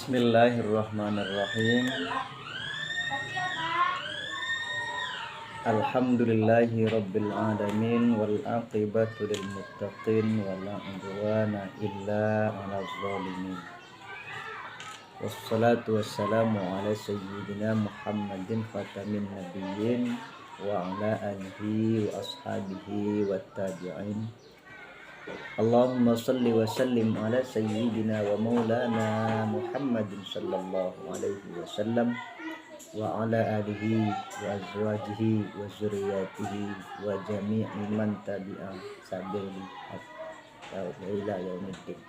Bismillahirrahmanirrahim. Alhamdulillahi rabbil alamin wal aqibatu lil muttaqin wala udwana illa 'alal zalimin. Wassalatu wassalamu ala sayyidina Muhammadin khatamin nabiyyin wa ala alihi wa ashabihi wat tabi'in. Allahumma salli wa sallim ala sayyidina wa maulana Muhammadin sallallahu alaihi wasallam wa ala alihi wa azwajihi wa zurriyatihi wa jami'i man tabi'a sabili ila yaumiddin.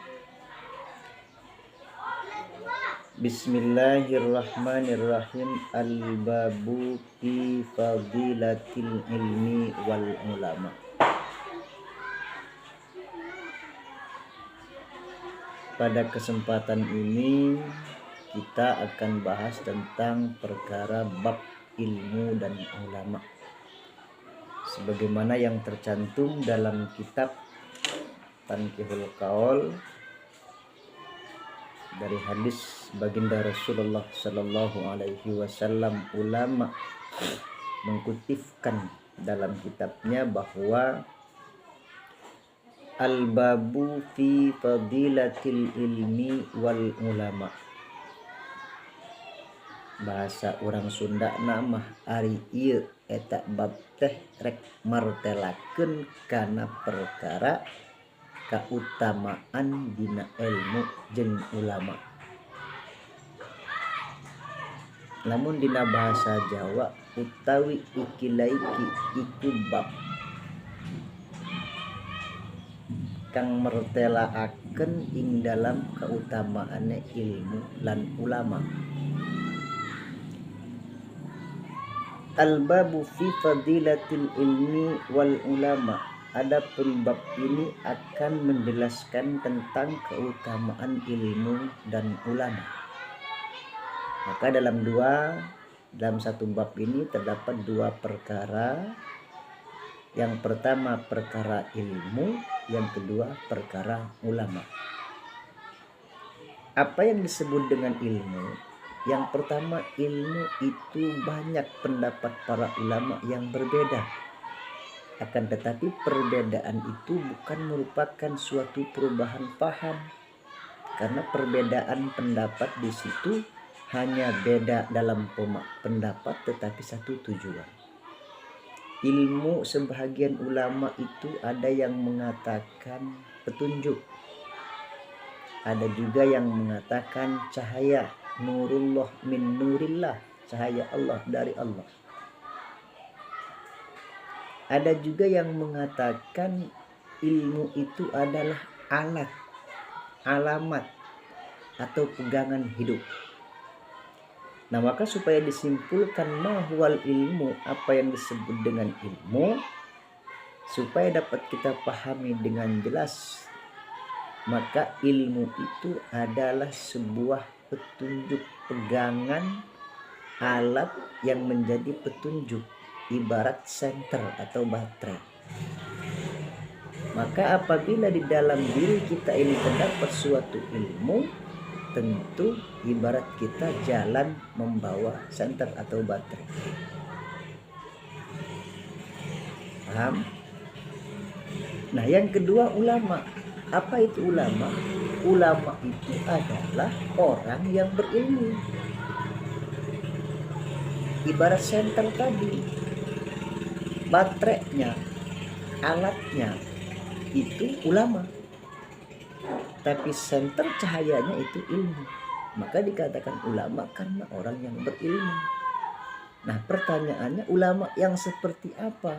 Bismillahirrahmanirrahim. Al-babu fi fadilatil ilmi wal ulama. Pada kesempatan ini kita akan bahas tentang perkara bab ilmu dan ulama, sebagaimana yang tercantum dalam kitab Tanqihul Qaul dari hadis baginda Rasulullah Sallallahu Alaihi Wasallam. Ulama mengkutipkan dalam kitabnya bahwa al-babu fi fadilatil ilmi wal ulama. Bahasa orang Sunda nama ari ieu eta bab teh rek martelakeun kana perkara kautamaan dina ilmu jeung ulama. Namun dina bahasa Jawa utawi ikilaiki iku bab kang mertelaakeun ing dalam kautamaane ilmu lan ulama. Al-babu fi fadilatil ilmi wal ulama. Adapun bab ini akan menjelaskan tentang keutamaan ilmu dan ulama. Maka dalam satu bab ini terdapat dua perkara. Yang pertama perkara ilmu, yang kedua perkara ulama. Apa yang disebut dengan ilmu? Yang pertama, ilmu itu banyak pendapat para ulama yang berbeda. Akan tetapi perbedaan itu bukan merupakan suatu perubahan paham, karena perbedaan pendapat di situ hanya beda dalam pendapat tetapi satu tujuan. Ilmu sebahagian ulama itu ada yang mengatakan petunjuk, ada juga yang mengatakan cahaya, nurullah min nurillah, cahaya Allah dari Allah. Ada juga yang mengatakan ilmu itu adalah alat, alamat atau pegangan hidup. Nah, maka supaya disimpulkan mahwal ilmu, apa yang disebut dengan ilmu, supaya dapat kita pahami dengan jelas, maka ilmu itu adalah sebuah petunjuk, pegangan, alat yang menjadi petunjuk, ibarat senter atau baterai. Maka apabila di dalam diri kita ini terdapat suatu ilmu, tentu ibarat kita jalan membawa senter atau baterai. Paham? Nah, yang kedua ulama. Apa itu ulama? Ulama itu adalah orang yang berilmu. Ibarat senter tadi, baterainya, alatnya itu ulama. Tapi senter cahayanya itu ilmu. Maka dikatakan ulama karena orang yang berilmu. Nah, pertanyaannya ulama yang seperti apa?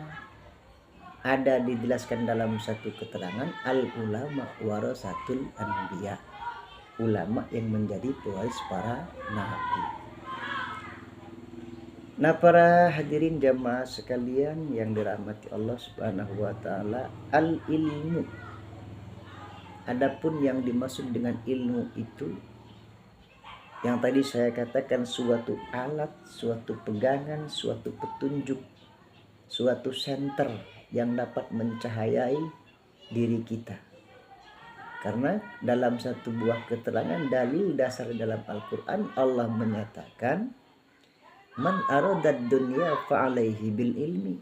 Ada dijelaskan dalam satu keterangan, al-ulama warasatul anbiya. Ulama yang menjadi pewaris para nabi. Nah, para hadirin jamaah sekalian yang dirahmati Allah Subhanahu wa taala, al-ilmu. Adapun yang dimaksud dengan ilmu itu yang tadi saya katakan, suatu alat, suatu pegangan, suatu petunjuk, suatu senter yang dapat mencahayai diri kita. Karena dalam satu buah keterangan dalil dasar dalam Al-Quran, Allah menyatakan, man aradad dunya fa'alaihi bil ilmi.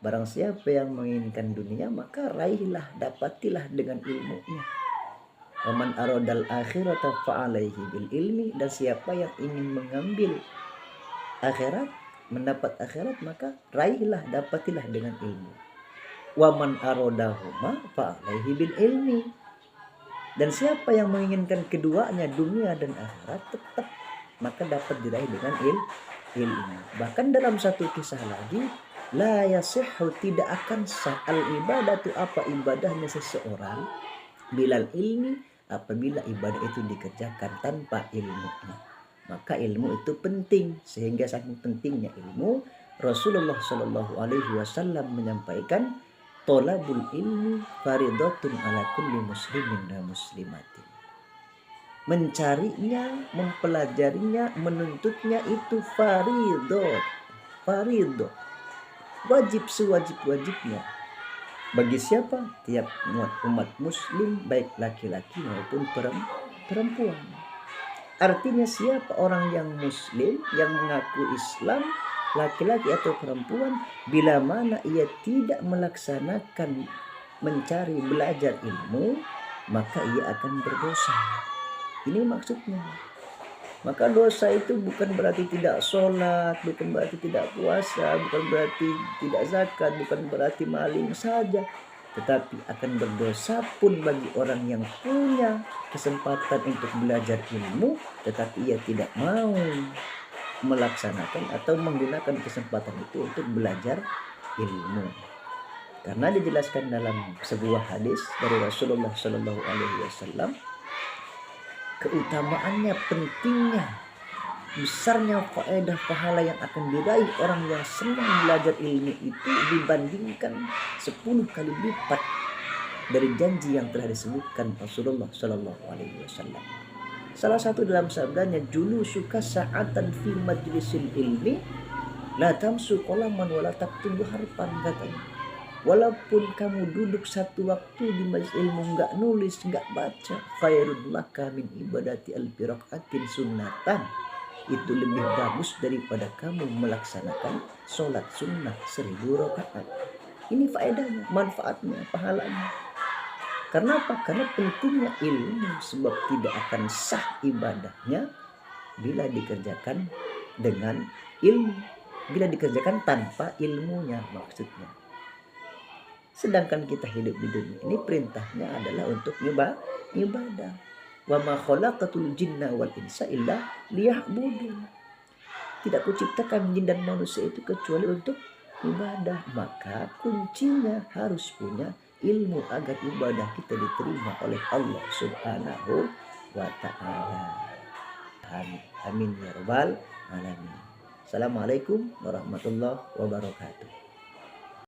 Barang siapa yang menginginkan dunia, maka raihlah, dapatilah dengan ilmunya. Wa man aradal akhirata fa'alaihi bil ilmi. Dan siapa yang ingin mengambil akhirat, mendapat akhirat, maka raihlah, dapatilah dengan ilmu. Wa man aradahuma fa'alaihi bil ilmi. Dan siapa yang menginginkan keduanya, dunia dan akhirat, tetap maka dapat diraih dengan ilmu. Bahkan dalam satu kisah lagi, la yasihhu, tidak akan sah al ibadatu, apa ibadahnya seseorang, bilal ilmi, apabila ibadah itu dikerjakan tanpa ilmunya. Maka ilmu itu penting, sehingga saking pentingnya ilmu, Rasulullah Shallallahu Alaihi Wasallam menyampaikan, tolabul ilmi faridatun ala kulli muslimin wa muslimatin. Mencarinya, mempelajarinya, menuntutnya itu faridat, wajib sewajib-wajibnya. Bagi siapa? Tiap umat muslim, baik laki-laki maupun perempuan. Artinya siapa orang yang muslim, yang mengaku Islam, laki-laki atau perempuan, bila mana ia tidak melaksanakan mencari belajar ilmu, maka ia akan berdosa. Ini maksudnya. Maka dosa itu bukan berarti tidak sholat, bukan berarti tidak puasa, bukan berarti tidak zakat, bukan berarti maling saja, tetapi akan berdosa pun bagi orang yang punya kesempatan untuk belajar ilmu, tetapi ia tidak mau melaksanakan atau menggunakan kesempatan itu untuk belajar ilmu. Karena dijelaskan dalam sebuah hadis dari Rasulullah Shallallahu Alaihi Wasallam, keutamaannya, pentingnya, besarnya faedah pahala yang akan diraih orang yang senang belajar ilmu itu dibandingkan 10 kali lipat dari janji yang telah disebutkan Rasulullah Shallallahu Alaihi Wasallam. Salah satu dalam sabdanya, julu suka sa'atan fi majlisil ilmi la tamsu qalaman wala taktubu harfan, katanya. Walaupun kamu duduk satu waktu di majelis ilmu, nggak nulis, nggak baca, khairun laka min ibadati alfi rakaatin sunnatan. Itu lebih bagus daripada kamu melaksanakan sholat sunnah 1000 rakaat. Ini faedahnya, manfaatnya, pahalanya. Karena apa? Karena pentingnya ilmu, sebab tidak akan sah ibadahnya bila dikerjakan dengan ilmu, bila dikerjakan tanpa ilmunya, maksudnya. Sedangkan kita hidup di dunia ini, perintahnya adalah untuk ibadah. Wa ma khalaqatul jinna wal insa illa liya'budun. Tidak kuciptakan jin dan manusia itu kecuali untuk ibadah. Maka kuncinya harus punya ilmu agar ibadah kita diterima oleh Allah Subhanahu wa ta'ala. Amin ya rabbal alamin. Assalamualaikum warahmatullahi wabarakatuh.